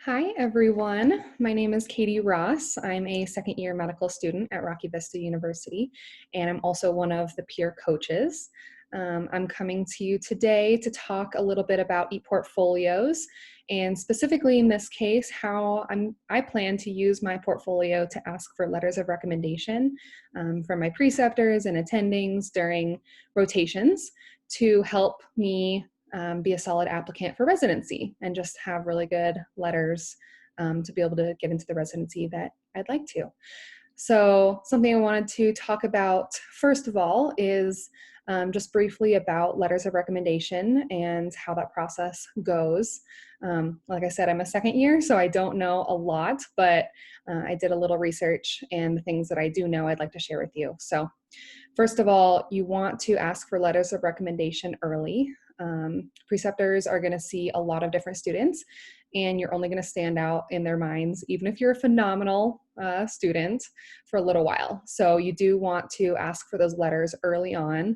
Hi, everyone. My name is Katie Ross. I'm a second year medical student at Rocky Vista University, and I'm also one of the peer coaches. I'm coming to you today to talk a little bit about ePortfolios, and specifically in this case, how I plan to use my portfolio to ask for letters of recommendation from my preceptors and attendings during rotations to help me be a solid applicant for residency and just have really good letters to be able to get into the residency that I'd like to. So something I wanted to talk about first of all is just briefly about letters of recommendation and how that process goes. Like I said, I'm a second year, so I don't know a lot, but I did a little research, and the things that I do know I'd like to share with you. So first of all, you want to ask for letters of recommendation early. Preceptors are going to see a lot of different students, and you're only going to stand out in their minds, even if you're a phenomenal student, for a little while. So you do want to ask for those letters early on,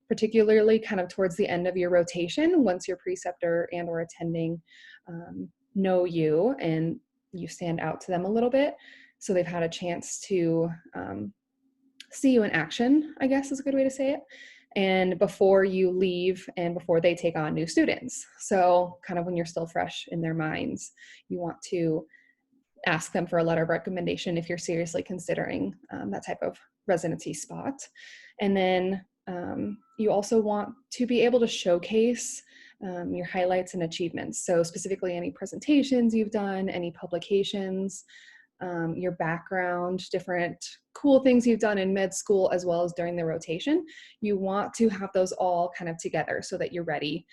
particularly kind of towards the end of your rotation, once your preceptor and or attending know you and you stand out to them a little bit. So they've had a chance to see you in action, I guess is a good way to say it, and before you leave and before they take on new students. So kind of when you're still fresh in their minds, you want to ask them for a letter of recommendation if you're seriously considering that type of residency spot. And then you also want to be able to showcase your highlights and achievements. So specifically any presentations you've done, any publications, your background, different cool things you've done in med school as well as during the rotation. You want to have those all kind of together so that you're ready.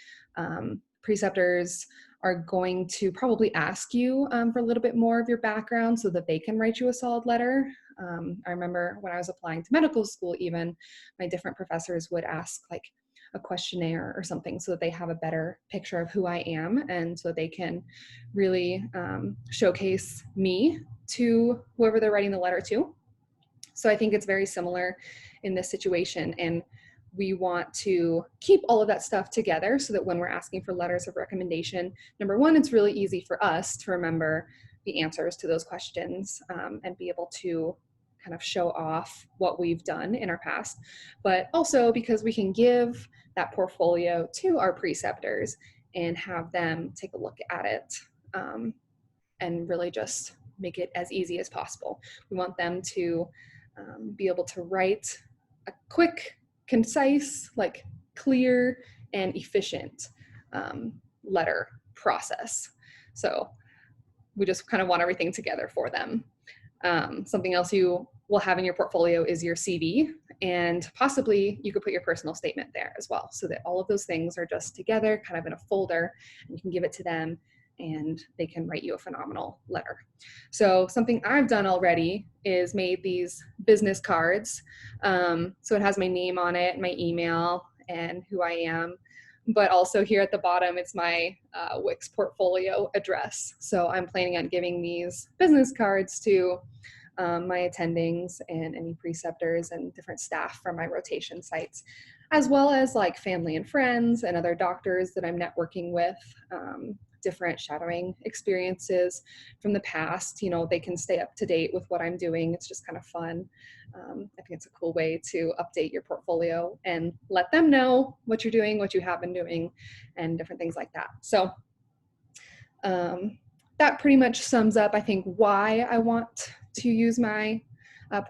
Preceptors are going to probably ask you for a little bit more of your background so that they can write you a solid letter. I remember when I was applying to medical school, even my different professors would ask like a questionnaire or something so that they have a better picture of who I am and so they can really showcase me to whoever they're writing the letter to. So I think it's very similar in this situation, and we want to keep all of that stuff together so that when we're asking for letters of recommendation, number one, it's really easy for us to remember the answers to those questions and be able to kind of show off what we've done in our past, but also because we can give that portfolio to our preceptors and have them take a look at it and really just make it as easy as possible. We want them to be able to write a quick, concise, like clear and efficient letter process. So we just kind of want everything together for them. Something else you will have in your portfolio is your CV, and possibly you could put your personal statement there as well, so that all of those things are just together, kind of in a folder, and you can give it to them and they can write you a phenomenal letter. So something I've done already is made these business cards. So it has my name on it, my email, and who I am. But also here at the bottom, it's my Wix portfolio address. So I'm planning on giving these business cards to my attendings and any preceptors and different staff from my rotation sites, as well as like family and friends and other doctors that I'm networking with, different shadowing experiences from the past. You know, they can stay up to date with what I'm doing. It's just kind of fun. I think it's a cool way to update your portfolio and let them know what you're doing, what you have been doing, and different things like that. So that pretty much sums up, I think, why I want to use my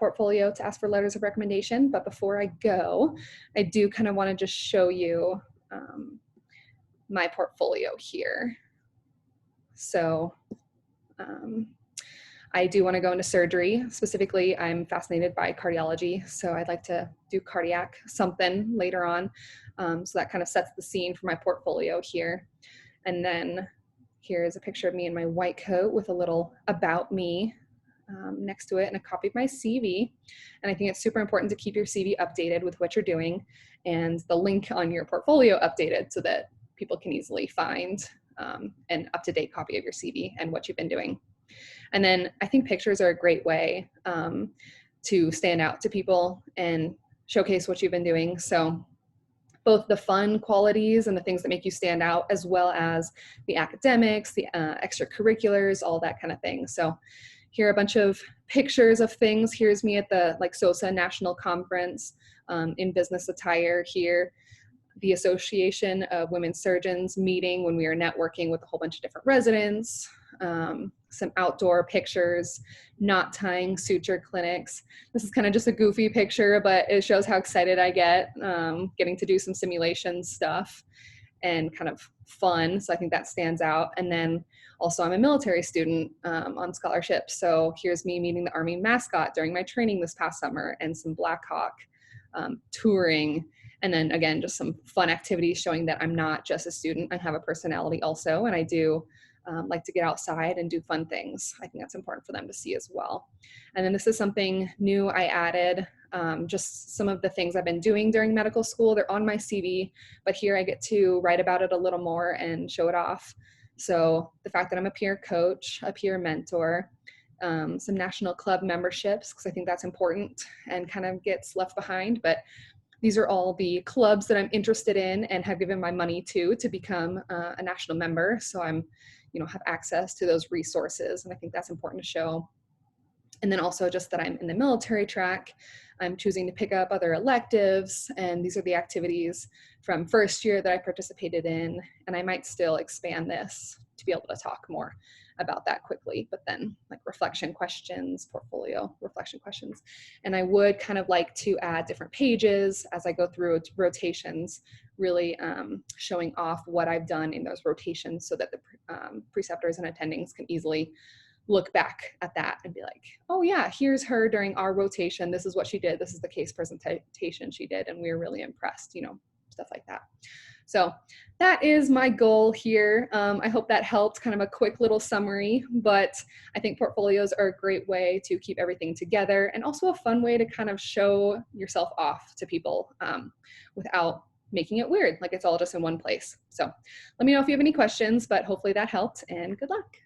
portfolio to ask for letters of recommendation. But before I go, I do kind of want to just show you my portfolio here. So I do want to go into surgery. Specifically, I'm fascinated by cardiology, so I'd like to do cardiac something later on. So that kind of sets the scene for my portfolio here. And then here's a picture of me in my white coat with a little about me next to it and a copy of my CV. And I think it's super important to keep your CV updated with what you're doing and the link on your portfolio updated so that people can easily find an up-to-date copy of your CV and what you've been doing. And then I think pictures are a great way to stand out to people and showcase what you've been doing. So both the fun qualities and the things that make you stand out, as well as the academics, the extracurriculars, all that kind of thing. So here are a bunch of pictures of things. Here's me at the SOSA National Conference in business attire here. The Association of Women Surgeons meeting when we were networking with a whole bunch of different residents, some outdoor pictures, knot tying suture clinics. This is kind of just a goofy picture, but it shows how excited I get getting to do some simulation stuff and kind of fun. So I think that stands out. And then also I'm a military student on scholarship. So here's me meeting the Army mascot during my training this past summer, and some Black Hawk touring. And then again, just some fun activities showing that I'm not just a student. I have a personality also, and I do like to get outside and do fun things. I think that's important for them to see as well. And then this is something new I added, just some of the things I've been doing during medical school. They're on my CV, but here I get to write about it a little more and show it off. So the fact that I'm a peer coach, a peer mentor, some national club memberships, because I think that's important and kind of gets left behind. But these are all the clubs that I'm interested in and have given my money to become a national member. So I'm, have access to those resources. And I think that's important to show. And then also just that I'm in the military track. I'm choosing to pick up other electives, and these are the activities from first year that I participated in. And I might still expand this to be able to talk more about that quickly, but then reflection questions, portfolio reflection questions. And I would kind of like to add different pages as I go through rotations, really showing off what I've done in those rotations so that the preceptors and attendings can easily look back at that and be like, oh yeah, here's her during our rotation. This is what she did. This is the case presentation she did. And we were really impressed, stuff like that. So that is my goal here. I hope that helped, kind of a quick little summary, but I think portfolios are a great way to keep everything together, and also a fun way to kind of show yourself off to people without making it weird, like it's all just in one place. So let me know if you have any questions, but hopefully that helped, and good luck.